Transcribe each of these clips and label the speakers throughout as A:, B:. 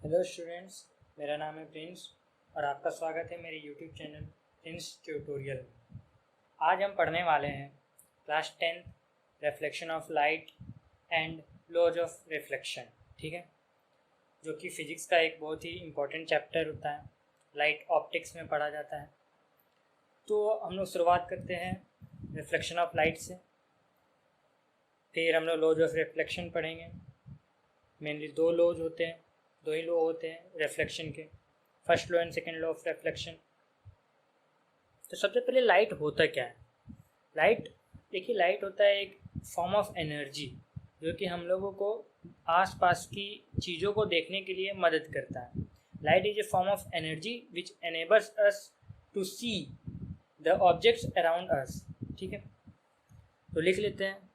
A: Hello students, मेरा नाम है प्रिंस और आपका स्वागत है मेरे यूट्यूब चैनल प्रिंस ट्यूटोरियल में। आज हम पढ़ने वाले हैं class 10 reflection of light and laws of reflection. ठीक है, जो कि फिजिक्स का एक बहुत ही इम्पोर्टेंट चैप्टर होता है, लाइट ऑप्टिक्स में पढ़ा जाता है। तो हम लोग शुरुआत करते हैं रिफ्लेक्शन ऑफ लाइट से, फिर हम लोग लॉज ऑफ रिफ्लेक्शन पढ़ेंगे। मेनली दो लॉज होते हैं, दो ही लॉ होते हैं रिफ्लेक्शन के, first law and second law of reflection. तो सबसे पहले लाइट होता क्या है? लाइट, देखिए, लाइट होता है एक फॉर्म ऑफ एनर्जी जो कि हम लोगों को आसपास की चीज़ों को देखने के लिए मदद करता है। Light is a form of energy which enables us to see the objects around us. ठीक है, तो लिख लेते हैं।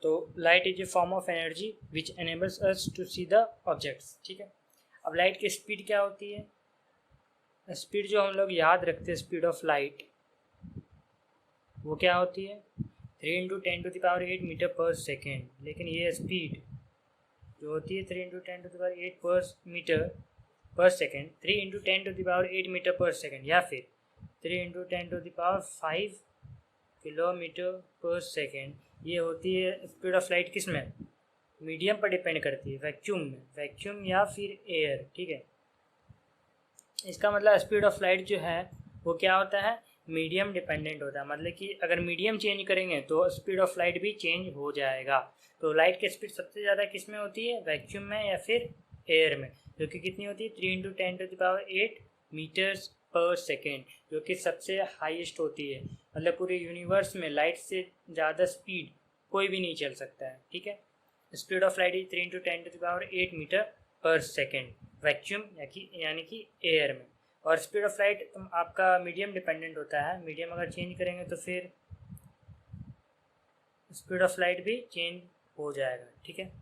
A: तो light is a form of energy which enables us to see the objects. ठीक है, अब लाइट की स्पीड क्या होती है? स्पीड जो हम लोग याद रखते हैं, स्पीड ऑफ लाइट, वो क्या होती है? 3 × 10⁸ मीटर पर सेकेंड। लेकिन ये स्पीड जो होती है 3 × 10⁸ पर metre per second, 3 × 10⁸ metre per second, या फिर 3 × 10⁵ किलोमीटर पर सेकेंड, ये होती है स्पीड ऑफ लाइट। किस में? मीडियम पर डिपेंड करती है, वैक्यूम में, वैक्यूम या फिर एयर। ठीक है, इसका मतलब स्पीड ऑफ लाइट जो है वो क्या होता है? मीडियम डिपेंडेंट होता है। मतलब कि अगर मीडियम चेंज करेंगे तो स्पीड ऑफ लाइट भी चेंज हो जाएगा। तो लाइट की स्पीड सबसे ज़्यादा किस में होती है? वैक्यूम में या फिर एयर में, जो कि कितनी होती है? 3 × 10⁸ मीटर्स पर सेकेंड, जो कि सबसे हाईएस्ट होती है। मतलब पूरे यूनिवर्स में लाइट से ज़्यादा स्पीड कोई भी नहीं चल सकता है। ठीक है, speed of light is 3 × 10⁸ metre per second, vacuum यानी कि एयर में। और स्पीड ऑफ लाइट आपका मीडियम डिपेंडेंट होता है। मीडियम अगर चेंज करेंगे तो फिर स्पीड ऑफ लाइट भी चेंज हो जाएगा। ठीक है,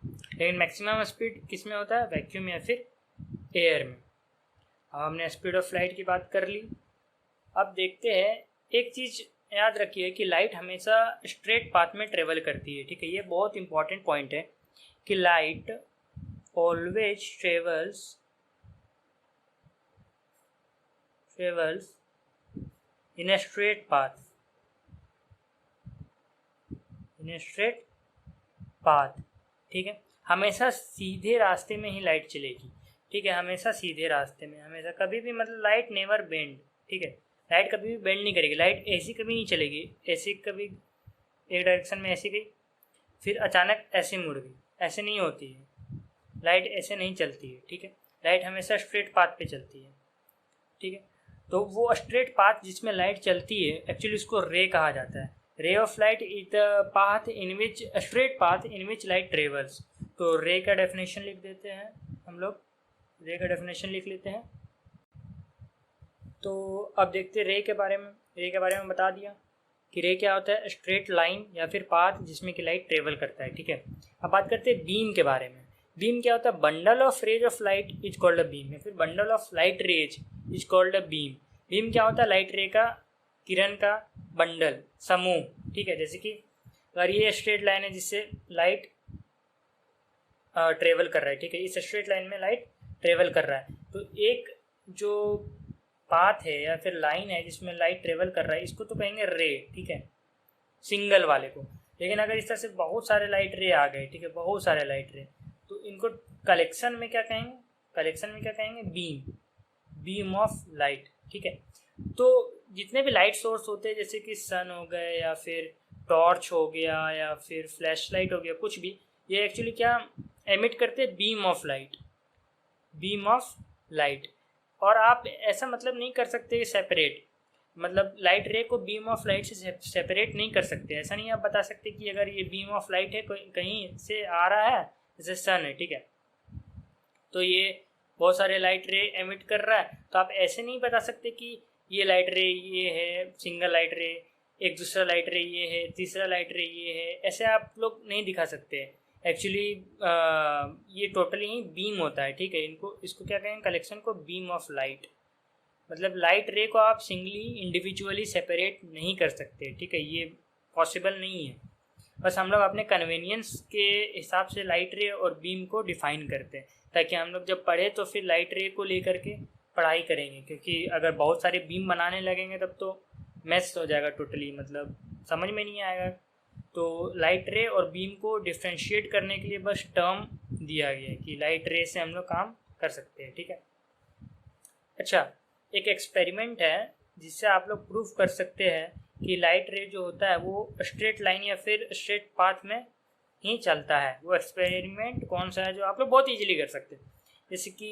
A: लेकिन मैक्सिमम स्पीड किस में होता है? वैक्यूम या फिर एयर में। अब हमने स्पीड ऑफ लाइट की बात कर ली। अब देखते हैं, एक चीज़ याद रखिए कि लाइट हमेशा स्ट्रेट पाथ में ट्रेवल करती है। ठीक है, ये बहुत इंपॉर्टेंट पॉइंट है कि light always travels in a straight path, ठीक है, हमेशा सीधे रास्ते में ही लाइट चलेगी। ठीक है, हमेशा सीधे रास्ते में, हमेशा, कभी भी, मतलब लाइट नेवर बेंड। ठीक है, लाइट कभी भी बेंड नहीं करेगी। लाइट ऐसी कभी नहीं चलेगी, ऐसी कभी एक डायरेक्शन में ऐसी गई फिर अचानक ऐसे मुड़ गई, ऐसे नहीं होती है। लाइट ऐसे नहीं चलती है। ठीक है, लाइट हमेशा स्ट्रेट पाथ पे चलती है। ठीक है, तो वो स्ट्रेट पाथ जिसमें लाइट चलती है, एक्चुअली उसको रे कहा जाता है। Ray of light is the path in which, straight path in which light travels. तो रे का डेफिनेशन लिख देते हैं हम लोग, रे का डेफिनेशन लिख लेते हैं। तो अब देखते हैं रे के बारे में। रे के बारे में बता दिया कि रे क्या होता है? स्ट्रेट लाइन या फिर पाथ जिसमें कि लाइट ट्रेवल करता है। ठीक है, अब बात करते हैं बीम के बारे में। बीम क्या होता है? Bundle of rays of light is called a beam, या फिर bundle of light rays is called a beam. Beam क्या होता है? लाइट रे का, किरण का बंडल, समूह। ठीक है, जैसे कि अगर ये स्ट्रेट लाइन है जिससे लाइट ट्रेवल कर रहा है, ठीक है, इस स्ट्रेट लाइन में लाइट ट्रेवल कर रहा है, तो एक जो पाथ है या फिर लाइन है जिसमें लाइट ट्रेवल कर रहा है, इसको तो कहेंगे रे। ठीक है, सिंगल वाले को। लेकिन अगर इस तरह से बहुत सारे लाइट रे आ गए, ठीक है, बहुत सारे लाइट रे, तो इनको कलेक्शन में क्या कहेंगे? कलेक्शन में क्या कहेंगे? Beam, beam of light. ठीक है, तो जितने भी लाइट सोर्स होते हैं, जैसे कि सन हो गए या फिर टॉर्च हो गया या फिर फ्लैश लाइट हो गया, कुछ भी, ये एक्चुअली क्या एमिट करते हैं? Beam of light, beam of light. और आप ऐसा मतलब नहीं कर सकते कि सेपरेट, मतलब लाइट रे को बीम ऑफ लाइट से सेपरेट नहीं कर सकते। ऐसा नहीं आप बता सकते कि अगर ये बीम ऑफ लाइट है कहीं से आ रहा है, जैसे सन है, ठीक है, तो ये बहुत सारे लाइट रे एमिट कर रहा है, तो आप ऐसे नहीं बता सकते कि ये लाइट रे ये है, सिंगल लाइट रे, एक दूसरा लाइट रे ये है, तीसरा लाइट रे ये है, ऐसे आप लोग नहीं दिखा सकते। एक्चुअली ये टोटली ही बीम होता है। ठीक है, इसको क्या कहेंगे? कलेक्शन को बीम ऑफ लाइट। मतलब लाइट रे को आप सिंगली इंडिविजुअली सेपरेट नहीं कर सकते। ठीक है, ये पॉसिबल नहीं है। बस हम लोग अपने कन्वीनियंस के हिसाब से लाइट रे और बीम को डिफ़ाइन करते हैं, ताकि हम लोग जब पढ़े तो फिर लाइट रे को लेकर के पढ़ाई करेंगे, क्योंकि अगर बहुत सारे बीम बनाने लगेंगे तब तो मैथ्स हो जाएगा टोटली, मतलब समझ में नहीं आएगा। तो लाइट रे और बीम को डिफ्रेंशिएट करने के लिए बस टर्म दिया गया है कि लाइट रे से हम लोग काम कर सकते हैं, ठीक है। अच्छा, एक एक्सपेरिमेंट है जिससे आप लोग प्रूफ कर सकते हैं कि लाइट रे जो होता है वो स्ट्रेट लाइन या फिर स्ट्रेट पाथ में ही चलता है। वो एक्सपेरिमेंट कौन सा है जो आप लोग बहुत इजीली कर सकते हैं। जैसे कि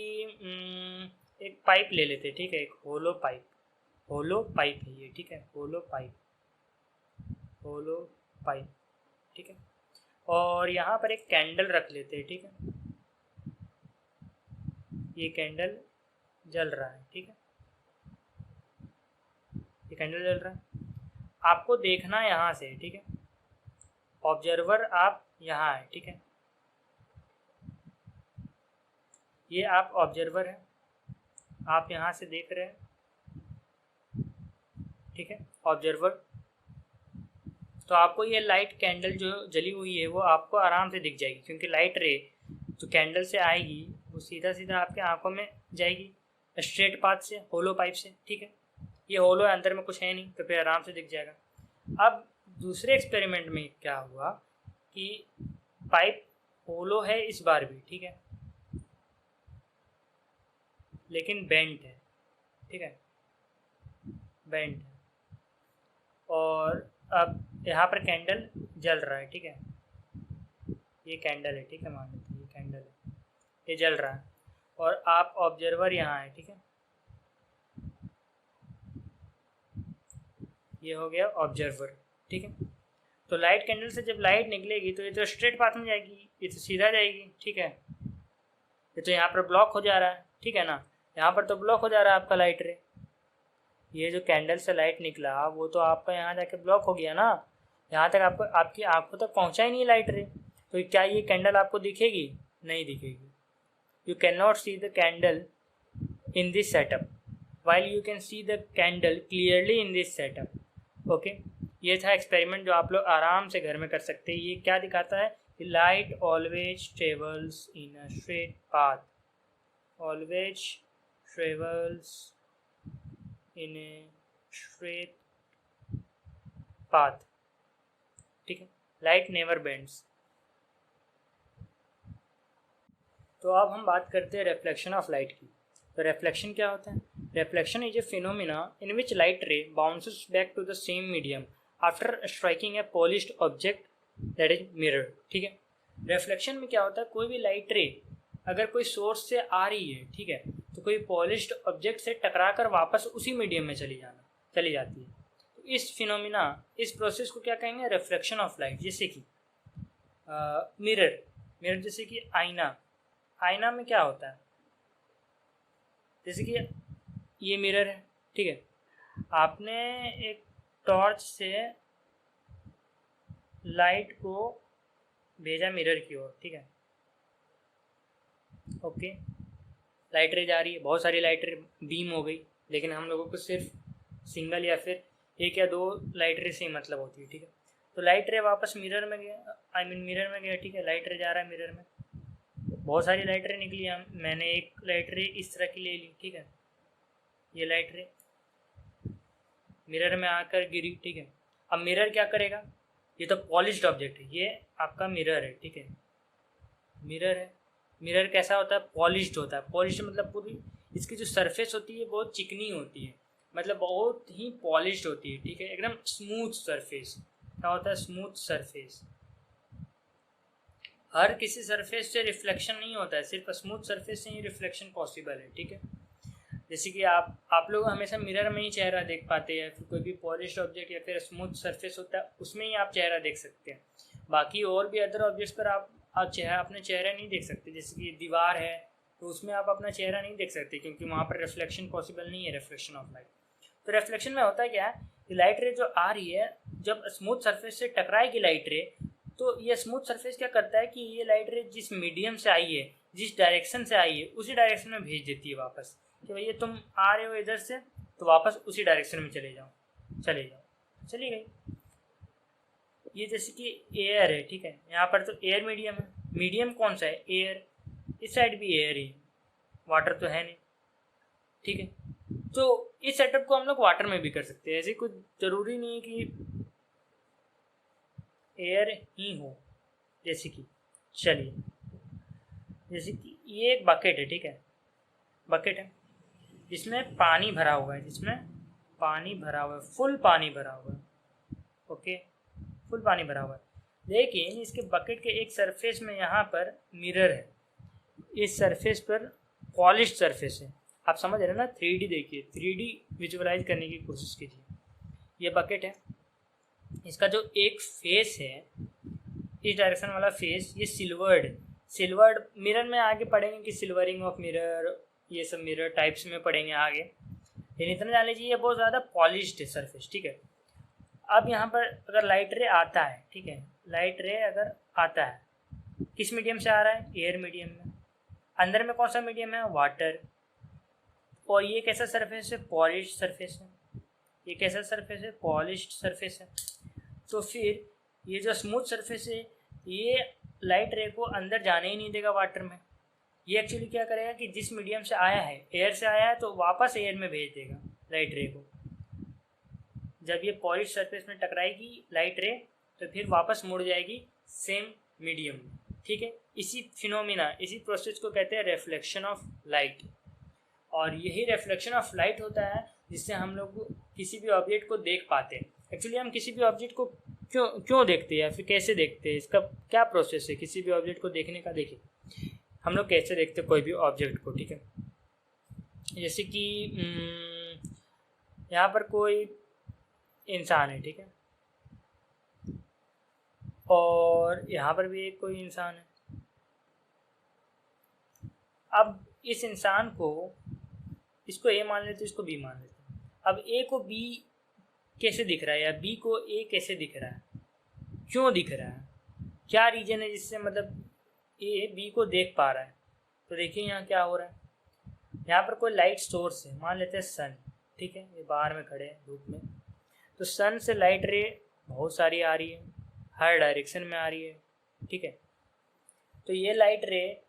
A: एक पाइप ले लेते हैं, ठीक है, एक होलो पाइप है ये, ठीक है, होलो पाइप, ठीक है। और यहाँ पर एक कैंडल रख लेते हैं, ठीक है, ये कैंडल जल रहा है, ठीक है, ये कैंडल जल रहा है। आपको देखना यहाँ से, ठीक है, ऑब्जर्वर आप यहाँ है, ठीक है, ये आप ऑब्जर्वर है, आप यहाँ से देख रहे हैं, ठीक है, ऑब्जर्वर। तो आपको ये लाइट कैंडल जो जली हुई है वो आपको आराम से दिख जाएगी, क्योंकि लाइट रे जो कैंडल से आएगी वो सीधा सीधा आपके आंखों में जाएगी स्ट्रेट पाथ से, होलो पाइप से, ठीक है। ये होलो है, अंदर में कुछ है नहीं, तो फिर आराम से दिख जाएगा। अब दूसरे एक्सपेरिमेंट में क्या हुआ कि पाइप होलो है इस बार भी, ठीक है, लेकिन बेंट है, ठीक है, बेंट है। और अब यहाँ पर कैंडल जल रहा है, ठीक है, ये कैंडल है, ठीक है, मान लेते हैं ये कैंडल है, ये जल रहा है, और आप ऑब्जर्वर यहाँ है, ठीक है, ये हो गया ऑब्जर्वर, ठीक है। तो लाइट कैंडल से जब लाइट निकलेगी तो ये तो स्ट्रेट पाथ में जाएगी, ये तो सीधा जाएगी, ठीक है, ये तो यहाँ पर ब्लॉक हो जा रहा है, ठीक है ना, यहाँ पर तो ब्लॉक हो जा रहा है आपका लाइट रे। ये जो कैंडल से लाइट निकला वो तो आपका यहाँ जाके ब्लॉक हो गया ना, यहाँ तक आपको आपकी आंखों तक पहुँचा ही नहीं लाइट रे। तो क्या ये कैंडल आपको दिखेगी? नहीं दिखेगी। You can not see the candle in this setup while you can see the candle clearly in this setup. Okay, ये था एक्सपेरिमेंट जो आप लोग आराम से घर में कर सकते हैं। ये क्या दिखाता है कि light always travels in a straight path, always travels in a straight path, ठीक है, लाइट नेवर बेंड्स। तो अब हम बात करते हैं रिफ्लेक्शन ऑफ लाइट की। तो रिफ्लेक्शन क्या होता है? Reflection is a phenomena in which light ray bounces back to the same medium after striking a polished object that is mirror, ठीक है। रिफ्लेक्शन में क्या होता है, कोई भी लाइट रे अगर कोई सोर्स से आ रही है, ठीक है, तो कोई पॉलिश्ड ऑब्जेक्ट से टकरा कर वापस उसी मीडियम में चली जाती है। तो इस फिनोमिना, इस प्रोसेस को क्या कहेंगे? Reflection of light. जैसे कि मिरर जैसे कि आईना में क्या होता है, जैसे कि ये मिरर है, ठीक है, आपने एक टॉर्च से लाइट को भेजा मिरर की ओर, ठीक है, ओके, लाइट रे जा रही है, बहुत सारी लाइट रे बीम हो गई, लेकिन हम लोगों को सिर्फ सिंगल या फिर एक या दो लाइट रे से ही मतलब होती है, ठीक है। तो लाइट रे वापस मिरर में गया, मिरर में गया, ठीक है, लाइट रे जा रहा है मिरर में, बहुत सारी लाइट रे निकली, मैंने एक लाइट रे इस तरह की ले ली, ठीक है, ये लाइट रे मिरर में आकर गिरी, ठीक है। अब मिरर क्या करेगा? ये तो पॉलिश्ड ऑब्जेक्ट है, ये आपका मिरर है, ठीक है, मिरर है। मिरर कैसा होता है? पॉलिश्ड होता है। पॉलिश्ड मतलब पूरी इसकी जो सरफेस होती है बहुत चिकनी होती है, मतलब बहुत ही पॉलिश्ड होती है, ठीक है, एकदम स्मूथ सरफेस। क्या होता है? Smooth surface. हर किसी सरफेस से रिफ्लेक्शन नहीं होता है, सिर्फ स्मूथ सरफेस से ही रिफ्लेक्शन पॉसिबल है, ठीक है। जैसे कि आप लोग हमेशा मिरर में ही चेहरा देख पाते हैं, फिर कोई भी पॉलिश्ड ऑब्जेक्ट या फिर स्मूथ सरफेस होता है उसमें ही आप चेहरा देख सकते हैं। बाकी और भी अदर ऑब्जेक्ट्स पर आप अपने चेहरा नहीं देख सकते। जैसे कि दीवार है तो उसमें आप अपना चेहरा नहीं देख सकते, क्योंकि वहाँ पर रिफ्लेक्शन पॉसिबल नहीं है, रिफ्लेक्शन ऑफ लाइट। तो रिफ्लेक्शन में होता है क्या है कि लाइट रे जो आ रही है, जब स्मूथ सरफेस से टकराएगी लाइट रे, तो ये स्मूथ सरफेस क्या करता है कि ये लाइट रे जिस मीडियम से आई है, जिस डायरेक्शन से आई है, उसी डायरेक्शन में भेज देती है वापस, कि भैया तुम आ रहे हो इधर से तो वापस उसी डायरेक्शन में चले जाओ, चली गई। ये जैसे कि एयर है, ठीक है, यहाँ पर तो एयर मीडियम है, मीडियम कौन सा है, एयर, इस साइड भी एयर ही है, वाटर तो है नहीं, ठीक है। तो इस सेटअप को हम लोग वाटर में भी कर सकते हैं, ऐसे कुछ ज़रूरी नहीं है कि एयर ही हो। जैसे कि चलिए, जैसे कि ये एक बकेट है, ठीक है, बकेट है जिसमें पानी भरा हुआ है, जिसमें पानी भरा हुआ है, फुल पानी भरा हुआ है, ओके, फुल पानी भरा हुआ है। लेकिन इसके बकेट के एक सरफेस में यहाँ पर मिरर है, इस सरफेस पर पॉलिश्ड सरफेस है। आप समझ रहे हैं ना, 3D देखिए, 3D विजुअलाइज करने की कोशिश कीजिए। ये बकेट है, इसका जो एक फेस है, इस डायरेक्शन वाला फेस, ये सिल्वर्ड मिरर में आगे पढ़ेंगे कि सिल्वरिंग ऑफ मिरर, ये सब मिरर टाइप्स में पढ़ेंगे आगे, लेकिन इतना जान लीजिए ये बहुत ज़्यादा पॉलिश्ड है सरफेस, ठीक है। अब यहाँ पर अगर लाइट रे आता है, ठीक है, लाइट रे अगर आता है, किस मीडियम से आ रहा है, एयर मीडियम में, अंदर में कौन सा मीडियम है, वाटर, और ये कैसा सरफेस है, पॉलिश्ड सरफेस है, ये कैसा सरफेस है, पॉलिश्ड सरफेस है। तो फिर ये जो स्मूथ सरफेस है, ये लाइट रे को अंदर जाने ही नहीं देगा वाटर में। ये एक्चुअली क्या करेगा कि जिस मीडियम से आया है, एयर से आया है, तो वापस एयर में भेज देगा लाइट रे को। जब ये पॉलिश सरफेस में टकराएगी लाइट रे, तो फिर वापस मुड़ जाएगी सेम मीडियम में, ठीक है। इसी फिनोमिना, इसी प्रोसेस को कहते हैं रिफ्लेक्शन ऑफ लाइट। और यही रिफ्लेक्शन ऑफ लाइट होता है जिससे हम लोग किसी भी ऑब्जेक्ट को देख पाते हैं। एक्चुअली हम किसी भी ऑब्जेक्ट को क्यों देखते हैं या फिर कैसे देखते हैं, इसका क्या प्रोसेस है किसी भी ऑब्जेक्ट को देखने का। देखिए हम लोग कैसे देखते हैं कोई भी ऑब्जेक्ट को, ठीक है। जैसे कि यहाँ पर कोई इंसान है, ठीक है, और यहाँ पर भी एक कोई इंसान है। अब इस इंसान को, इसको ए मान लेते, इसको बी मान लेते। अब ए को बी कैसे दिख रहा है या बी को ए कैसे दिख रहा है, क्यों दिख रहा है, क्या रीजन है जिससे मतलब ए बी को देख पा रहा है। तो देखिए यहाँ क्या हो रहा है, यहाँ पर कोई लाइट सोर्स है, मान लेते हैं सन, ठीक है, ये बाहर में खड़े हैं धूप में। तो सन से लाइट रे बहुत सारी आ रही है, हर डायरेक्शन में आ रही है, ठीक है। तो ये लाइट रे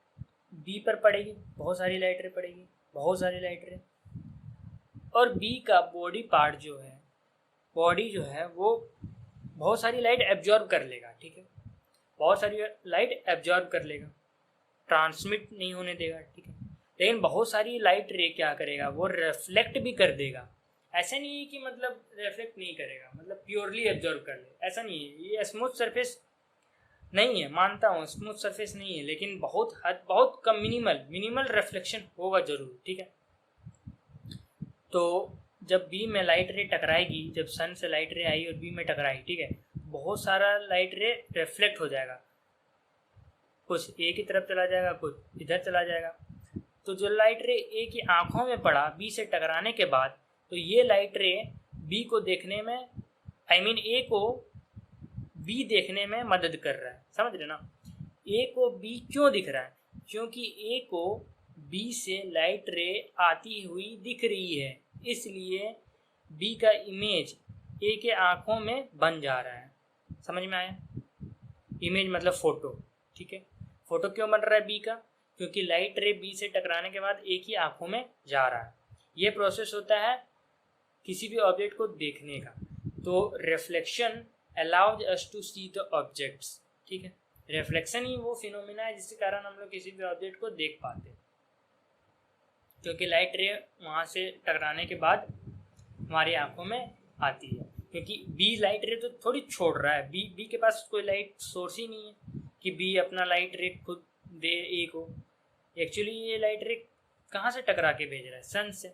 A: बी पर पड़ेगी, बहुत सारी लाइट रे पड़ेगी, बहुत सारी लाइट रे, और बी का बॉडी पार्ट जो है, बॉडी जो है वो बहुत सारी लाइट एब्जॉर्ब कर लेगा, ठीक है, बहुत सारी लाइट एब्जॉर्ब कर लेगा, ट्रांसमिट नहीं होने देगा, ठीक है। लेकिन बहुत सारी लाइट रे क्या करेगा, वो रिफ्लेक्ट भी कर देगा। ऐसा नहीं है कि मतलब रिफ्लेक्ट नहीं करेगा, मतलब प्योरली एब्जॉर्ब कर ले, ऐसा नहीं है। ये स्मूथ सरफेस नहीं है, मानता हूँ स्मूथ सरफेस नहीं है, लेकिन बहुत कम, मिनिमल रिफ्लेक्शन होगा जरूर, ठीक है। तो जब बी में लाइट रे टकराएगी, जब सन से लाइट रे आई और बी में टकराई, ठीक है, बहुत सारा लाइट रे रिफ्लेक्ट हो जाएगा, कुछ ए की तरफ चला जाएगा, कुछ इधर चला जाएगा। तो जो लाइट रे ए की आंखों में पड़ा बी से टकराने के बाद, तो ये लाइट रे बी को देखने में, ए को बी देखने में मदद कर रहा है, समझ रहे ना। ए को बी क्यों दिख रहा है, क्योंकि ए को बी से लाइट रे आती हुई दिख रही है, इसलिए बी का इमेज ए के आंखों में बन जा रहा है। समझ में आया, इमेज मतलब फोटो, ठीक है। फोटो क्यों बन रहा है बी का, क्योंकि लाइट रे बी से टकराने के बाद ए की आंखों में जा रहा है। ये प्रोसेस होता है किसी भी ऑब्जेक्ट को देखने का। तो reflection allows us to see the objects, ठीक है। रिफ्लेक्शन ही वो फिनोमिना है जिसके कारण हम लोग किसी भी ऑब्जेक्ट को देख पाते हैं, क्योंकि लाइट रे वहाँ से टकराने के बाद हमारी आंखों में आती है। क्योंकि बी लाइट रे तो थोड़ी छोड़ रहा है, बी के पास कोई लाइट सोर्स ही नहीं है कि बी अपना लाइट रे खुद दे ए को। एक्चुअली ये लाइट रे कहाँ से टकरा के भेज रहा है, सन से।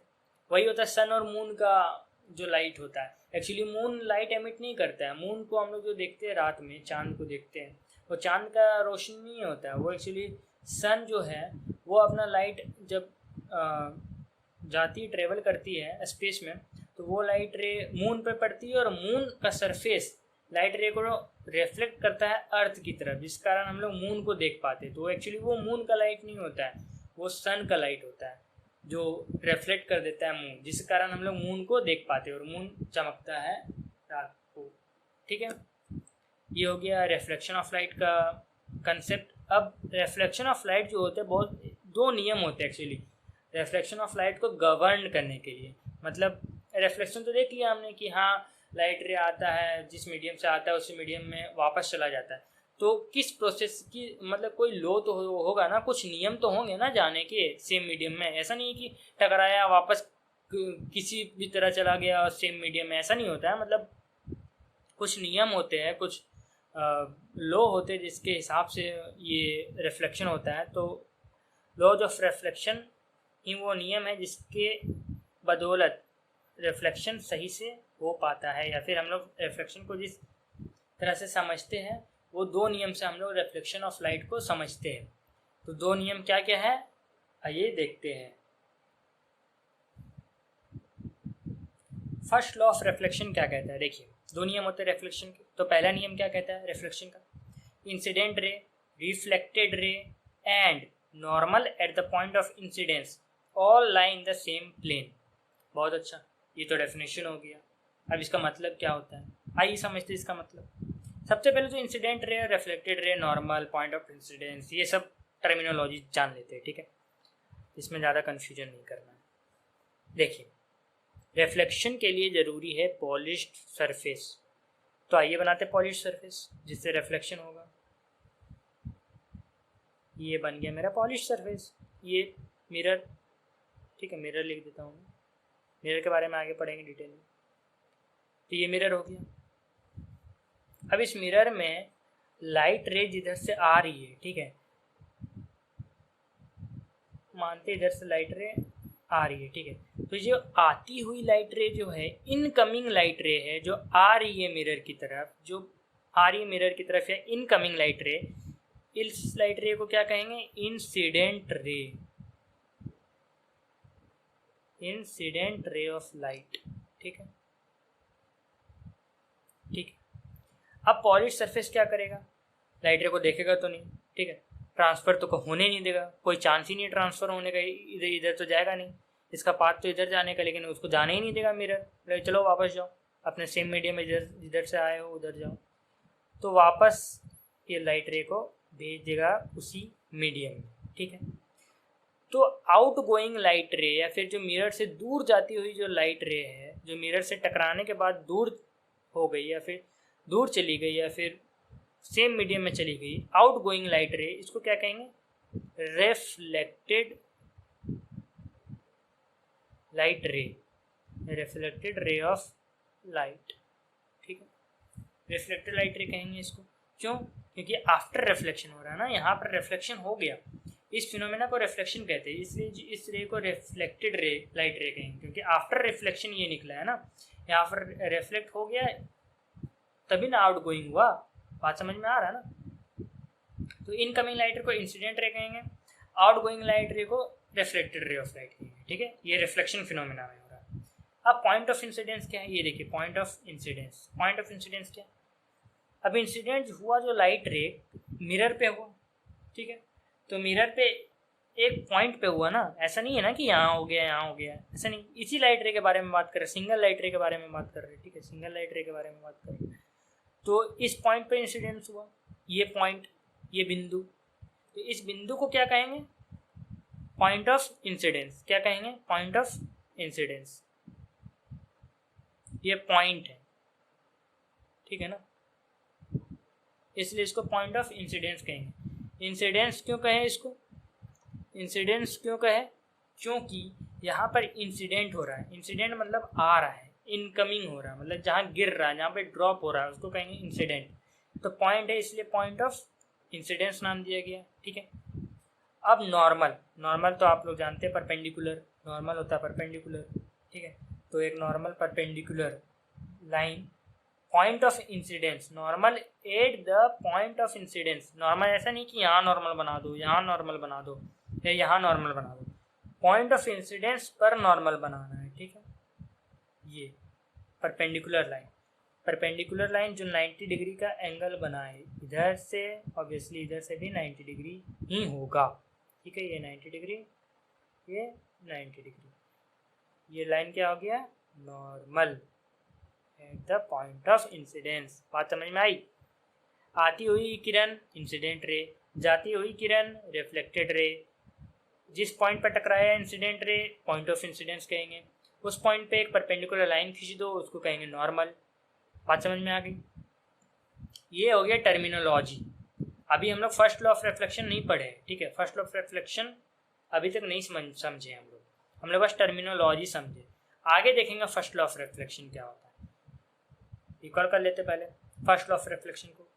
A: वही होता है सन और मून का जो लाइट होता है। एक्चुअली मून लाइट एमिट नहीं करता है, मून को हम लोग जो देखते हैं रात में, चांद को देखते हैं, वो चांद का रोशनी नहीं होता है, वो एक्चुअली सन जो है वो अपना लाइट जब जाती ट्रेवल करती है स्पेस में, तो वो लाइट रे मून पे पड़ती है और मून का सरफेस लाइट रे को रिफ्लेक्ट करता है अर्थ की तरफ, जिस कारण हम लोग मून को देख पाते हैं। तो एक्चुअली वो मून का लाइट नहीं होता है, वो सन का लाइट होता है जो रिफ्लेक्ट कर देता है मून, जिस कारण हम लोग मून को देख पाते हैं और मून चमकता है रात को, ठीक है। ये हो गया रिफ्लेक्शन ऑफ लाइट का कंसेप्ट। अब रिफ्लेक्शन ऑफ लाइट जो होते हैं, बहुत दो नियम होते हैं एक्चुअली रिफ्लेक्शन ऑफ लाइट को गवर्न करने के लिए। मतलब रिफ्लेक्शन तो देख लिया हमने कि हाँ लाइट रे आता है, जिस मीडियम से आता है उसी मीडियम में वापस चला जाता है। तो किस प्रोसेस की, मतलब कोई लो तो होगा ना, कुछ नियम तो होंगे ना जाने के सेम मीडियम में। ऐसा नहीं है कि टकराया वापस किसी भी तरह चला गया और सेम मीडियम में, ऐसा नहीं होता है। मतलब कुछ नियम होते हैं, कुछ लॉ होते हैं जिसके हिसाब से ये रिफ्लेक्शन होता है। तो लॉज ऑफ रिफ्लेक्शन ही वो नियम है जिसके बदौलत रिफ्लेक्शन सही से हो पाता है, या फिर हम लोग रिफ्लेक्शन को जिस तरह से समझते हैं वो दो नियम से हम लोग रिफ्लेक्शन ऑफ लाइट को समझते हैं। तो दो नियम क्या क्या है आइए देखते हैं। फर्स्ट लॉ ऑफ रिफ्लेक्शन क्या कहता है, देखिए दो नियम होते हैं रिफ्लेक्शन के। तो पहला नियम क्या कहता है रिफ्लेक्शन का, incident ray, reflected ray and normal at the point of incidence all lie in the same plane. बहुत अच्छा, ये तो डेफिनेशन हो गया। अब इसका मतलब क्या होता है आइए समझते हैं इसका मतलब। सबसे पहले तो incident ray, reflected ray, normal, point of incidence, ये सब टर्मिनोलॉजी जान लेते हैं, ठीक है। इसमें ज़्यादा कन्फ्यूजन नहीं करना है। देखिए रिफ्लेक्शन के लिए ज़रूरी है पॉलिश्ड सरफेस। तो आइए बनाते हैं पॉलिश्ड सरफेस जिससे रिफ्लेक्शन होगा। ये बन गया मेरा पॉलिश्ड सरफेस। ये मिरर, ठीक है, मिरर लिख देता हूँ। मिरर के बारे में आगे पढ़ेंगे डिटेल में। तो ये मिरर हो गया। अब इस मिरर में लाइट रे जिधर से आ रही है, ठीक है, मानते इधर से लाइट रे आ रही है, ठीक है। तो जो आती हुई लाइट रे जो है इनकमिंग लाइट रे है, जो आ रही है मिरर की तरफ, जो आ रही है मिरर की तरफ या इनकमिंग लाइट रे, इस लाइट रे को क्या कहेंगे incident ray, incident ray of light, ठीक है, ठीक है। अब पॉलिश सरफेस क्या करेगा, लाइट रे को देखेगा तो नहीं, ठीक है, ट्रांसफ़र तो होने नहीं देगा, कोई चांस ही नहीं ट्रांसफ़र होने का, इधर इधर तो जाएगा नहीं, इसका पाथ तो इधर जाने का, लेकिन उसको जाने ही नहीं देगा मिरर। चलो वापस जाओ अपने सेम मीडियम में, जिधर से आए हो उधर जाओ। तो वापस ये लाइट रे को भेज देगा उसी मीडियम में, ठीक है। तो आउट गोइंग लाइट रे या फिर जो मिरर से दूर जाती हुई जो लाइट रे है, जो मिरर से टकराने के बाद दूर हो गई या फिर दूर चली गई या फिर सेम मीडियम में चली गई, आउट गोइंग लाइट रे, इसको क्या कहेंगे रिफ्लेक्टेड लाइट रे, रिफ्लेक्टेड रे ऑफ लाइट, ठीक है, रिफ्लेक्टेड लाइट रे कहेंगे इसको। क्यों, क्योंकि आफ्टर रिफ्लेक्शन हो रहा है ना, यहाँ पर रिफ्लेक्शन हो गया, इस फिनोमेना को रिफ्लेक्शन कहते हैं, इसलिए इस रे को रिफ्लेक्टेड रे लाइट रे कहेंगे, क्योंकि आफ्टर रिफ्लेक्शन ये निकला है ना, यहाँ पर रिफ्लेक्ट हो गया तभी ना आउट गोइंग हुआ। बात समझ में आ रहा है ना। तो इनकमिंग लाइट रे को इंसिडेंट रे कहेंगे, आउट गोइंग लाइट रे को रिफ्लेक्टेड रे ऑफ लाइट कहेंगे, ठीक है। ये रिफ्लेक्शन फिनोमेना में हो रहा है। अब पॉइंट ऑफ इंसिडेंस क्या है, ये देखिए point of incidence, point of incidence क्या है। अब इंसिडेंट हुआ जो लाइट रे मिरर पे हुआ, ठीक है, तो मिरर पे एक पॉइंट पे हुआ ना, ऐसा नहीं है ना कि यहाँ हो गया यहाँ हो गया, ऐसा नहीं। इसी लाइट रे के बारे में बात कर रहे हैं, सिंगल लाइट रे के बारे में बात कर रहे हैं, ठीक है, सिंगल लाइट रे के बारे में बात कर रहे हैं। तो इस पॉइंट पे इंसिडेंस हुआ, ये पॉइंट, ये बिंदु, तो इस बिंदु को क्या कहेंगे पॉइंट ऑफ इंसिडेंस, क्या कहेंगे पॉइंट ऑफ इंसिडेंस, ये पॉइंट है, ठीक है ना, इसलिए इसको पॉइंट ऑफ इंसिडेंस कहेंगे। इंसिडेंस क्यों कहें इसको, इंसिडेंस क्यों कहे, क्योंकि यहाँ पर इंसिडेंट हो रहा है, इंसिडेंट मतलब आ रहा है, इनकमिंग हो रहा है, मतलब जहाँ गिर रहा है, जहाँ पे ड्रॉप हो रहा है, उसको कहेंगे इंसिडेंट। तो पॉइंट है इसलिए पॉइंट ऑफ इंसिडेंस नाम दिया गया, ठीक है। अब नॉर्मल, नॉर्मल तो आप लोग जानते हैं परपेंडिकुलर, नॉर्मल होता है परपेंडिकुलर, ठीक है। तो एक normal perpendicular line, point of incidence, normal at the point of incidence. Normal ऐसा नहीं कि यहाँ नॉर्मल बना दो, यहाँ नॉर्मल बना दो या यहाँ नॉर्मल बना दो, पॉइंट ऑफ इंसिडेंस पर नॉर्मल बनाना है, ठीक है। ये परपेंडिकुलर लाइन, परपेंडिकुलर लाइन जो 90 डिग्री का एंगल बनाए, इधर से ऑब्वियसली इधर से भी 90 डिग्री ही होगा, ठीक है। ये 90 डिग्री, ये 90 डिग्री, ये लाइन क्या हो गया normal at the point of incidence. बात समझ में आई। आती हुई किरण इंसिडेंट रे, जाती हुई किरण रिफ्लेक्टेड रे। जिस पॉइंट पर टकराया incident ray point of incidence कहेंगे। उस पॉइंट पे एक परपेंडिकुलर लाइन खींच दो, उसको कहेंगे नॉर्मल। बात समझ में आ गई? ये हो गया टर्मिनोलॉजी। अभी हम लोग फर्स्ट लॉ ऑफ रिफ्लेक्शन नहीं पढ़े, ठीक है। फर्स्ट लॉ ऑफ रिफ्लेक्शन अभी तक नहीं समझे हम लोग बस टर्मिनोलॉजी समझे। आगे देखेंगे फर्स्ट लॉ ऑफ रिफ्लेक्शन क्या होता है। रिकॉल कर लेते पहले फर्स्ट लॉ ऑफ रिफ्लेक्शन को।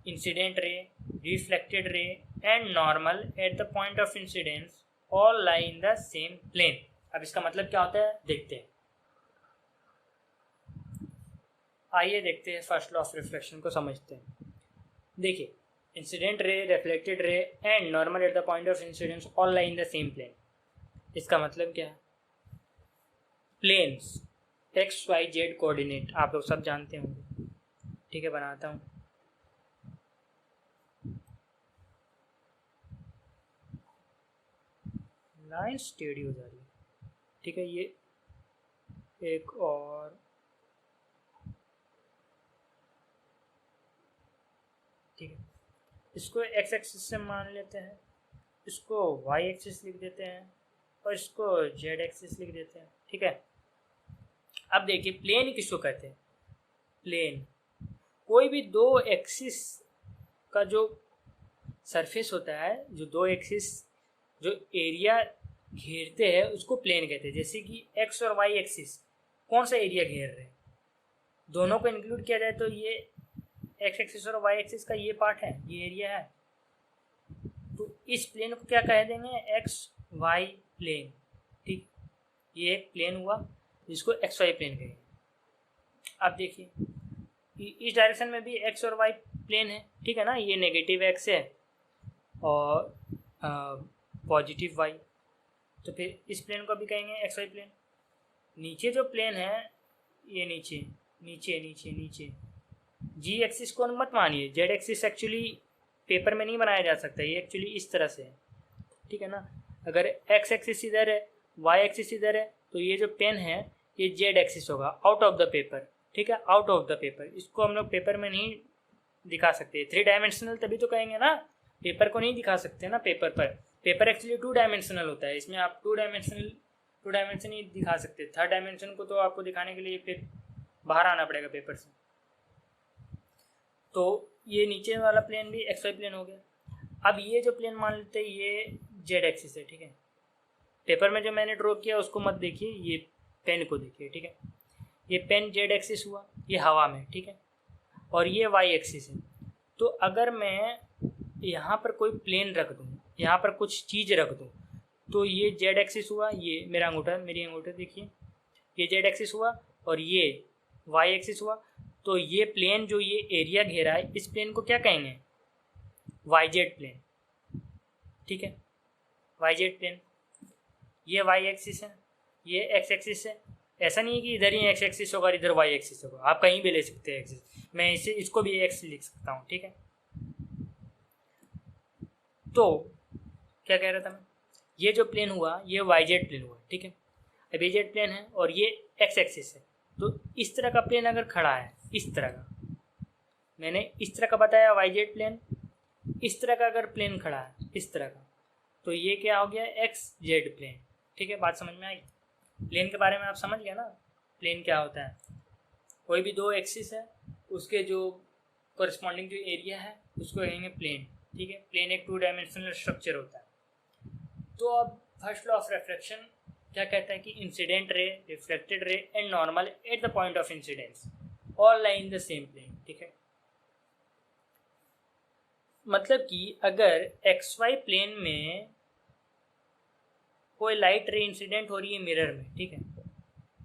A: Incident ray, reflected ray and normal at the point of incidence all lie in the same plane. अब इसका मतलब क्या होता है देखते हैं। आइए देखते हैं फर्स्ट लॉ ऑफ रिफ्लेक्शन को समझते हैं। देखिए, incident ray, reflected ray and normal at the point of incidence all lie in the same plane. इसका मतलब क्या है? Planes X Y Z coordinate आप लोग सब जानते होंगे, ठीक है। बनाता हूँ। लाइन स्टेडी हो जा रही है, ठीक है। ये एक और ठीक है, इसको एक्स एक्सिस से मान लेते हैं, इसको वाई एक्सिस लिख देते हैं और इसको जेड एक्सिस लिख देते हैं, ठीक है। अब देखिए प्लेन किसको कहते हैं? प्लेन कोई भी दो एक्सिस का जो सरफेस होता है, जो दो एक्सिस जो एरिया घेरते हैं उसको प्लेन कहते हैं। जैसे कि एक्स और वाई एक्सिस कौन सा एरिया घेर रहे हैं, दोनों को इंक्लूड किया जाए तो ये एक्स एक्सिस और वाई एक्सिस का ये पार्ट है, ये एरिया है। तो इस प्लेन को क्या कह देंगे? एक्स वाई प्लेन, ठीक। ये एक प्लेन हुआ जिसको एक्स वाई प्लेन कहेंगे। अब देखिए इस डायरेक्शन में भी एक्स और वाई प्लेन है, ठीक है ना। ये नेगेटिव एक्स है और पॉजिटिव वाई, तो फिर इस प्लेन को भी कहेंगे एक्स वाई प्लेन। नीचे जो प्लेन है ये नीचे नीचे नीचे नीचे जी एक्सिस को मत मानिए, जेड एक्सिस एक्चुअली पेपर में नहीं बनाया जा सकता, ये एक्चुअली इस तरह से है, ठीक है ना। अगर एक्स एक्सिस इधर है, वाई एक्सिस इधर है, तो ये जो पेन है ये जेड एक्सिस होगा, आउट ऑफ द पेपर, ठीक है, आउट ऑफ द पेपर। इसको हम लोग पेपर में नहीं दिखा सकते, 3 डायमेंशनल तभी तो कहेंगे ना, पेपर को नहीं दिखा सकते ना पेपर पर। पेपर एक्चुअली 2 डायमेंशनल होता है, इसमें आप 2 डायमेंशन ही दिखा सकते। 3rd डायमेंशन को तो आपको दिखाने के लिए फिर बाहर आना पड़ेगा पेपर से। तो ये नीचे वाला प्लेन भी एक्स वाई प्लेन हो गया। अब ये जो प्लेन मान लेते हैं ये जेड एक्सिस है, ठीक है। पेपर में जो मैंने ड्रॉ किया उसको मत देखिए, ये पेन को देखिए, ठीक है। ये पेन जेड एक्सिस हुआ, ये हवा में, ठीक है, और ये वाई एक्सिस है। तो अगर मैं यहाँ पर कोई प्लेन रख दूँ, यहाँ पर कुछ चीज़ रख दूँ, तो ये जेड एक्सिस हुआ, ये मेरी अंगूठा देखिए, ये जेड एक्सिस हुआ और ये वाई एक्सिस हुआ। तो ये प्लेन जो ये एरिया घेरा है, इस प्लेन को क्या कहेंगे? वाई जेड प्लेन, ठीक है, वाई जेड प्लेन। ये वाई एक्सिस है, ये एक्स एक्सिस है। ऐसा नहीं है कि इधर ही एक्स एक्सिस होगा, इधर वाई एक्सिस होगा, आप कहीं भी ले सकते हैं एक्सिस। मैं इसको भी एक्स लिख सकता हूँ, ठीक है। तो क्या कह रहा था मैं? ये जो प्लेन हुआ ये वाई जेड प्लेन हुआ, ठीक है। अब ये जेड प्लेन है और ये एक्स एक्सिस है। तो इस तरह का प्लेन अगर खड़ा है, इस तरह का, मैंने इस तरह का बताया वाई जेड प्लेन, इस तरह का अगर प्लेन खड़ा है इस तरह का, तो ये क्या हो गया? एक्स जेड प्लेन, ठीक है। बात समझ में आई? प्लेन के बारे में आप समझ गए ना, प्लेन क्या होता है। कोई भी दो एक्सिस है, उसके जो कॉरस्पॉन्डिंग जो एरिया है उसको कहेंगे प्लेन, ठीक है। प्लेन एक 2 डायमेंशनल स्ट्रक्चर होता है। तो अब फर्स्ट लॉ ऑफ रिफ्लेक्शन क्या कहता है कि incident ray, reflected ray and normal at the point of incidence all lie in the same plane, ठीक है। मतलब कि अगर एक्स वाई प्लेन में कोई लाइट रे इंसिडेंट हो रही है मिरर में, ठीक है,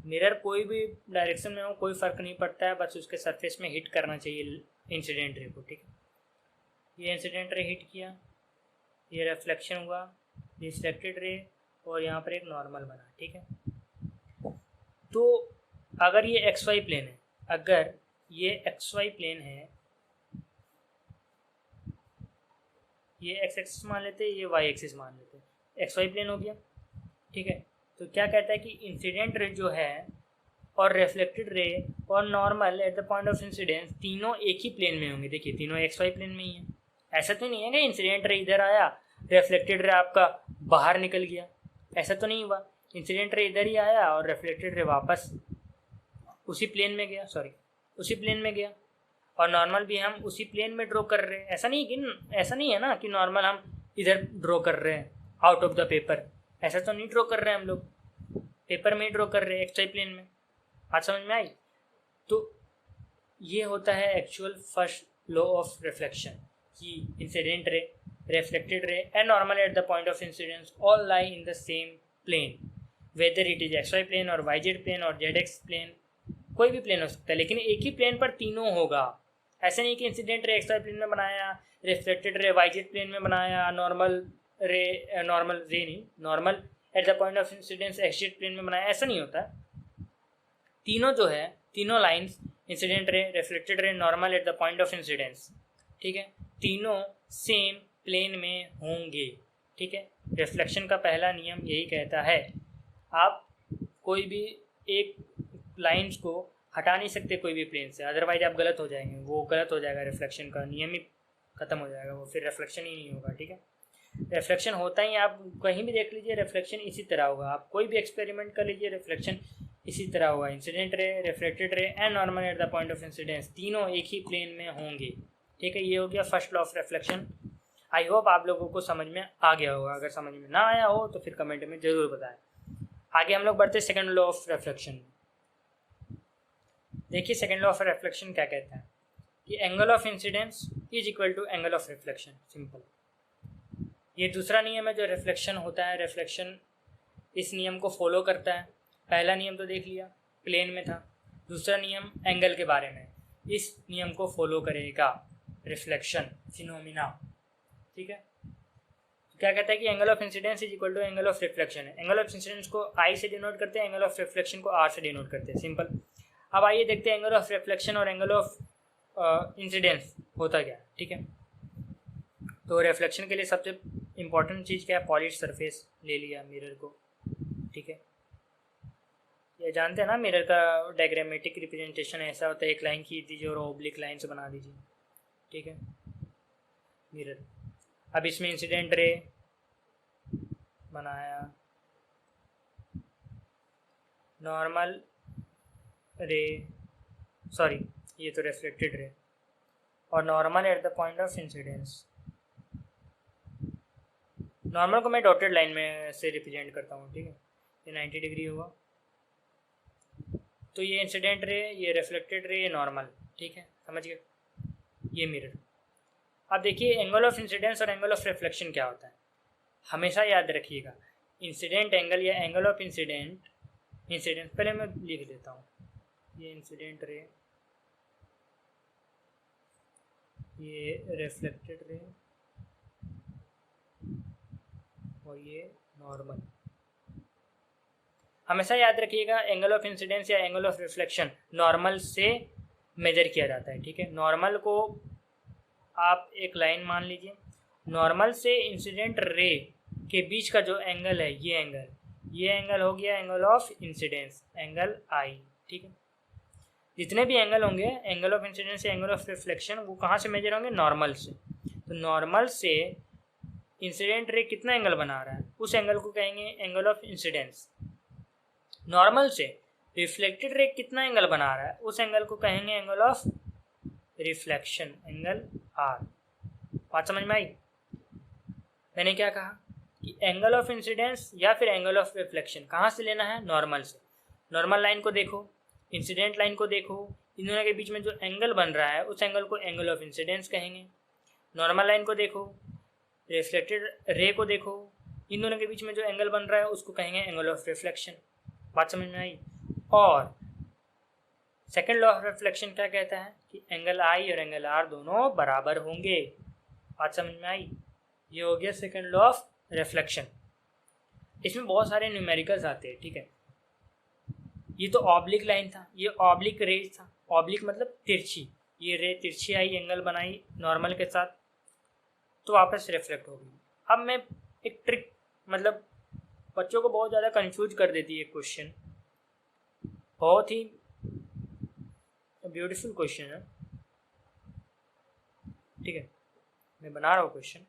A: मिरर कोई भी डायरेक्शन में हो कोई फर्क नहीं पड़ता है, बस उसके सरफेस में हिट करना चाहिए इंसिडेंट रे को, ठीक है। ये इंसिडेंट रे हिट किया, ये रिफ्लेक्शन हुआ, रिफ्लेक्टेड रे, और यहाँ पर एक नॉर्मल बना, ठीक है। तो अगर ये एक्स वाई प्लेन है, अगर ये एक्स वाई प्लेन है, ये एक्स एक्सिस मान लेते हैं, ये वाई एक्सिस मान लेते हैं, एक्स वाई प्लेन हो गया, ठीक है। तो क्या कहता है कि इंसिडेंट रे जो है और रिफ्लेक्टेड रे और normal at the point of incidence तीनों एक ही प्लेन में होंगे। देखिए तीनों एक्स वाई प्लेन में ही है। ऐसा तो नहीं है कि इंसिडेंट रे इधर आया, रिफ्लेक्टेड रे आपका बाहर निकल गया, ऐसा तो नहीं हुआ। इंसिडेंट रे इधर ही आया और रिफ्लेक्टेड रे वापस उसी प्लेन में गया, उसी प्लेन में गया। और नॉर्मल भी हम उसी प्लेन में ड्रॉ कर रहे हैं। ऐसा नहीं है ना कि नॉर्मल हम इधर ड्रॉ कर रहे हैं आउट ऑफ द पेपर, ऐसा तो नहीं ड्रॉ कर रहे हैं हम लोग, पेपर में ही ड्रॉ कर रहे हैं एक्स वाई प्लेन में। बात समझ में आई? तो ये होता है actual first law of reflection कि incident ray, reflected ray and normal at the point of incidence all lie in the same plane, whether it is X Y plane और वाई जेड प्लेन और Z X plane, कोई भी plane हो सकता है, लेकिन एक ही प्लेन पर तीनों होगा। ऐसे नहीं कि इंसिडेंट रे एक्स वाई प्लेन में बनाया, reflected ray Y Z plane में बनाया, normal at the point of incidence X Z plane में बनाया, ऐसा नहीं होता। तीनों जो है, तीनों lines incident ray, reflected ray, normal at the point of incidence, ठीक है, तीनों सेम प्लेन में होंगे। ठीक है, रिफ्लेक्शन का पहला नियम यही कहता है। आप कोई भी एक लाइंस को हटा नहीं सकते कोई भी प्लेन से, अदरवाइज आप गलत हो जाएंगे, वो गलत हो जाएगा, रिफ्लेक्शन का नियम ही खत्म हो जाएगा, वो फिर रिफ्लेक्शन ही नहीं होगा। ठीक है, रिफ्लेक्शन होता ही, आप कहीं भी देख लीजिए रिफ्लेक्शन इसी तरह होगा, आप कोई भी एक्सपेरिमेंट कर लीजिए रिफ्लेक्शन इसी तरह होगा। Incident ray, reflected ray and normal at the point of incidence तीनों एक ही प्लेन में होंगे। ठीक है, ये हो गया first law of reflection. I hope आप लोगों को समझ में आ गया होगा, अगर समझ में ना आया हो तो फिर कमेंट में ज़रूर बताएं। आगे हम लोग बढ़ते सेकंड लॉ ऑफ रिफ्लेक्शन। देखिए सेकंड लॉ ऑफ रिफ्लेक्शन क्या कहता है कि angle of incidence is equal to angle of reflection. Simple, ये दूसरा नियम है जो रिफ्लेक्शन होता है। रिफ्लेक्शन इस नियम को फॉलो करता है। पहला नियम तो देख लिया, प्लेन में था। दूसरा नियम एंगल के बारे में, इस नियम को फॉलो करेगा रिफ्लेक्शन फिनोमिना। ठीक है, तो क्या कहता है कि angle of incidence is equal to angle of reflection है। एंगल ऑफ इंसिडेंस को आई से डिनोट करते हैं, एंगल ऑफ रिफ्लेक्शन को आर से डिनोट करते हैं। सिंपल। अब आइए देखते हैं एंगल ऑफ रिफ्लेक्शन और एंगल ऑफ इंसिडेंस होता क्या है। ठीक है, तो रिफ्लेक्शन के लिए सबसे इम्पॉर्टेंट चीज़ क्या है, पॉलिश सरफेस ले लिया मिरर को। ठीक है, ये जानते हैं ना, मिरर का डायग्रामेटिक रिप्रेजेंटेशन ऐसा होता है, एक लाइन खींच दीजिए और ओब्लिक लाइन से बना दीजिए। ठीक है, मिरर। अब इसमें इंसिडेंट रे बनाया, नॉर्मल रे, सॉरी ये तो रिफ्लेक्टेड रे, और normal at the point of incidence. Normal को मैं डॉटेड लाइन में से रिप्रेजेंट करता हूँ। ठीक है, ये 90 डिग्री होगा, तो ये इंसिडेंट रे, ये रिफ्लेक्टेड रे, ये नॉर्मल। ठीक है, समझ गए, ये मिरर। अब देखिए एंगल ऑफ इंसिडेंस और एंगल ऑफ रिफ्लेक्शन क्या होता है, हमेशा याद रखिएगा। इंसिडेंट एंगल या एंगल ऑफ इंसिडेंस, पहले मैं लिख देता हूँ, ये इंसिडेंट रे, ये रिफ्लेक्टेड रे और ये नॉर्मल। हमेशा याद रखिएगा एंगल ऑफ इंसिडेंस या एंगल ऑफ रिफ्लेक्शन नॉर्मल से मेजर किया जाता है। ठीक है, नॉर्मल को आप एक लाइन मान लीजिए, नॉर्मल से इंसिडेंट रे के बीच का जो एंगल है, ये एंगल हो गया एंगल ऑफ इंसिडेंस, एंगल आई। ठीक है, जितने भी एंगल होंगे एंगल ऑफ इंसिडेंस या एंगल ऑफ रिफ्लेक्शन, वो कहाँ से मेजर होंगे, नॉर्मल से। तो नॉर्मल से इंसिडेंट रे कितना एंगल बना रहा है, उस एंगल को कहेंगे एंगल ऑफ इंसिडेंस। नॉर्मल से रिफ्लेक्टेड रे कितना एंगल बना रहा है, उस एंगल को कहेंगे angle of reflection, angle R. बात समझ में आई? मैंने क्या कहा कि एंगल ऑफ इंसिडेंस या फिर एंगल ऑफ रिफ्लेक्शन कहाँ से लेना है, नॉर्मल से। नॉर्मल लाइन को देखो, इंसिडेंट लाइन को देखो, इन दोनों के बीच में जो एंगल बन रहा है उस एंगल को एंगल ऑफ इंसिडेंस कहेंगे। नॉर्मल लाइन को देखो, रिफ्लेक्टेड रे को देखो, इन दोनों के बीच में जो एंगल बन रहा है उसको कहेंगे एंगल ऑफ रिफ्लेक्शन। बात समझ में आई? और सेकेंड लॉ ऑफ रिफ्लेक्शन क्या कहता है कि एंगल आई और एंगल आर दोनों बराबर होंगे। बात समझ में आई? ये हो गया सेकेंड लॉ ऑफ रिफ्लेक्शन। इसमें बहुत सारे न्यूमेरिकल्स आते हैं। ठीक है, ये तो ऑब्लिक लाइन था, ये ऑब्लिक रेज था, ऑब्लिक मतलब तिरछी, ये रे तिरछी आई, एंगल बनाई नॉर्मल के साथ, तो वापस रिफ्लेक्ट हो गई। अब मैं एक ट्रिक, मतलब बच्चों को बहुत ज़्यादा कंफ्यूज कर देती है क्वेश्चन, बहुत ही ब्यूटीफुल क्वेश्चन है, ठीक है। मैं बना रहा हूँ क्वेश्चन।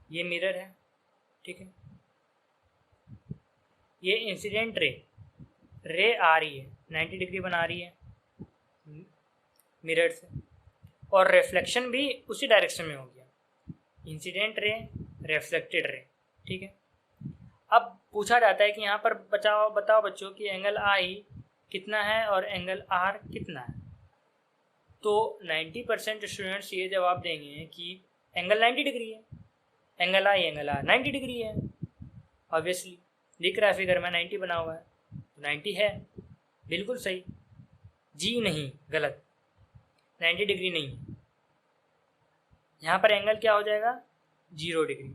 A: ये मिरर है, ठीक है। ये इंसिडेंट रे आ रही है, 90 डिग्री बना रही है मिरर से, और रिफ्लेक्शन भी उसी डायरेक्शन में हो गया, इंसिडेंट रे, रिफ्लेक्टेड रे, ठीक है। अब पूछा जाता है कि यहाँ पर बताओ बच्चों कि एंगल आई कितना है और एंगल आर कितना है। तो 90% स्टूडेंट्स ये जवाब देंगे कि एंगल 90 डिग्री है, angle I angle R 90 degree है। ऑब्वियसली दिख रहा है फिगर में 90 बना हुआ है, 90 है, बिल्कुल सही। जी नहीं, गलत, 90 डिग्री नहीं है। यहाँ पर एंगल क्या हो जाएगा, 0 डिग्री।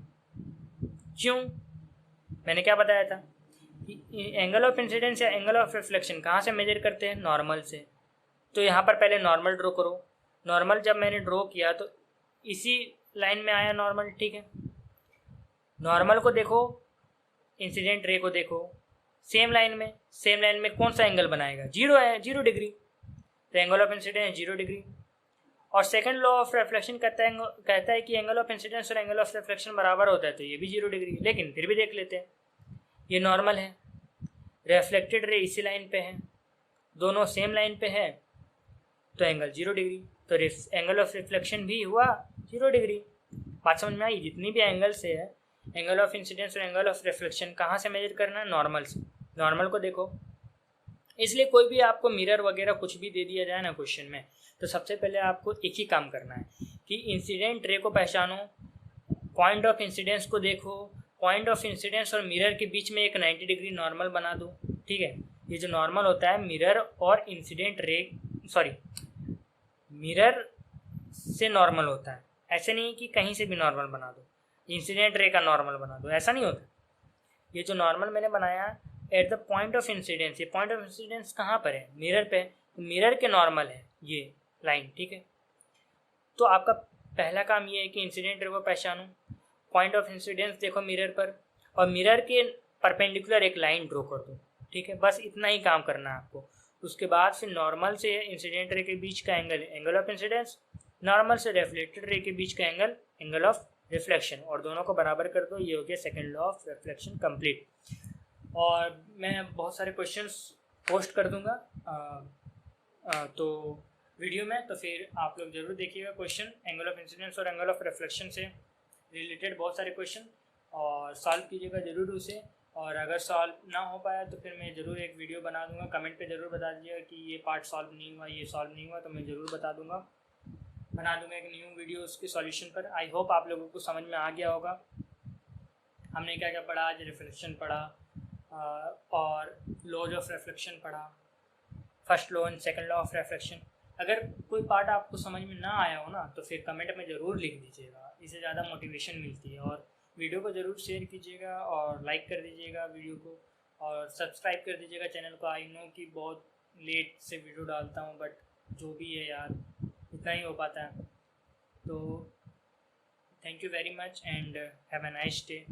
A: क्यों? मैंने क्या बताया था कि एंगल ऑफ इंसिडेंस या एंगल ऑफ रिफ्लेक्शन कहाँ से मेजर करते हैं, नॉर्मल से। तो यहाँ पर पहले नॉर्मल ड्रॉ करो। नॉर्मल जब मैंने ड्रॉ किया तो इसी लाइन में आया नॉर्मल, ठीक है। नॉर्मल को देखो, इंसिडेंट रे को देखो, सेम लाइन में कौन सा एंगल बनाएगा, 0 है, 0 डिग्री। तो एंगल ऑफ इंसिडेंस 0 डिग्री। और सेकंड लॉ ऑफ रिफ्लेक्शन कहता है कि एंगल ऑफ इंसिडेंस और एंगल ऑफ रिफ्लेक्शन बराबर होता है, तो ये भी 0 डिग्री। लेकिन फिर भी देख लेते हैं, ये नॉर्मल है, रिफ्लेक्टेड रे इसी लाइन पे है, दोनों सेम लाइन पे है, तो एंगल 0 डिग्री। तो एंगल ऑफ रिफ्लेक्शन भी हुआ 0 डिग्री। बात समझ में आई? जितनी भी एंगल से है, एंगल ऑफ इंसिडेंस और एंगल ऑफ रिफ्लेक्शन कहाँ से मेजर करना है, नॉर्मल से। नॉर्मल को देखो। इसलिए कोई भी आपको मिरर वगैरह कुछ भी दे दिया जाए ना क्वेश्चन में, तो सबसे पहले आपको एक ही काम करना है कि इंसिडेंट रे को पहचानो, पॉइंट ऑफ इंसिडेंस को देखो, पॉइंट ऑफ इंसिडेंस और मिरर के बीच में एक 90 डिग्री नॉर्मल बना दो, ठीक है। ये जो नॉर्मल होता है मिरर और इंसिडेंट रे, सॉरी, मिरर से नॉर्मल होता है, ऐसे नहीं कि कहीं से भी नॉर्मल बना दो, इंसिडेंट रे का नॉर्मल बना दो, ऐसा नहीं होता। ये जो नॉर्मल मैंने बनाया eight the point of incidence, ये पॉइंट ऑफ इंसिडेंस कहाँ पर है, मिरर पे, तो मिरर के नॉर्मल है ये लाइन, ठीक है। तो आपका पहला काम ये है कि इंसिडेंट रे को पहचानो, पॉइंट ऑफ इंसिडेंस देखो मिरर पर, और मिरर के परपेंडिकुलर एक लाइन ड्रॉ कर दो, ठीक है। बस इतना ही काम करना है आपको। उसके बाद फिर नॉर्मल से इंसिडेंट रे के बीच का angle, angle of incidence, normal से रिफ्लेक्टेड रे के बीच का एंगल, एंगल ऑफ रिफ्लेक्शन, और दोनों को बराबर कर दो। ये हो गया second law of reflection complete. और मैं बहुत सारे क्वेश्चंस पोस्ट कर दूंगा तो वीडियो में, तो फिर आप लोग ज़रूर देखिएगा क्वेश्चन, एंगल ऑफ इंसिडेंस और एंगल ऑफ रिफ्लेक्शन से रिलेटेड बहुत सारे क्वेश्चन, और सॉल्व कीजिएगा ज़रूर उसे। और अगर सॉल्व ना हो पाया तो फिर मैं ज़रूर एक वीडियो बना दूंगा, कमेंट पे ज़रूर बता दीजिएगा कि ये पार्ट सॉल्व नहीं हुआ, ये सॉल्व नहीं हुआ, तो मैं ज़रूर बता दूंगा, बना दूंगा एक न्यू वीडियो उसके सॉल्यूशन पर। आई होप आप लोगों को समझ में आ गया होगा हमने क्या क्या पढ़ा आज। रिफ्लेक्शन पढ़ा और लॉज ऑफ रिफ्लेक्शन पढ़ा, first law and second law of reflection. अगर कोई पार्ट आपको समझ में ना आया हो ना, तो फिर कमेंट में ज़रूर लिख दीजिएगा, इससे ज़्यादा मोटिवेशन मिलती है। और वीडियो को ज़रूर शेयर कीजिएगा और लाइक कर दीजिएगा वीडियो को, और सब्सक्राइब कर दीजिएगा चैनल को। आई नो कि बहुत लेट से वीडियो डालता हूँ, बट जो भी है यार, इतना ही हो पाता है। तो thank you very much and have a nice day.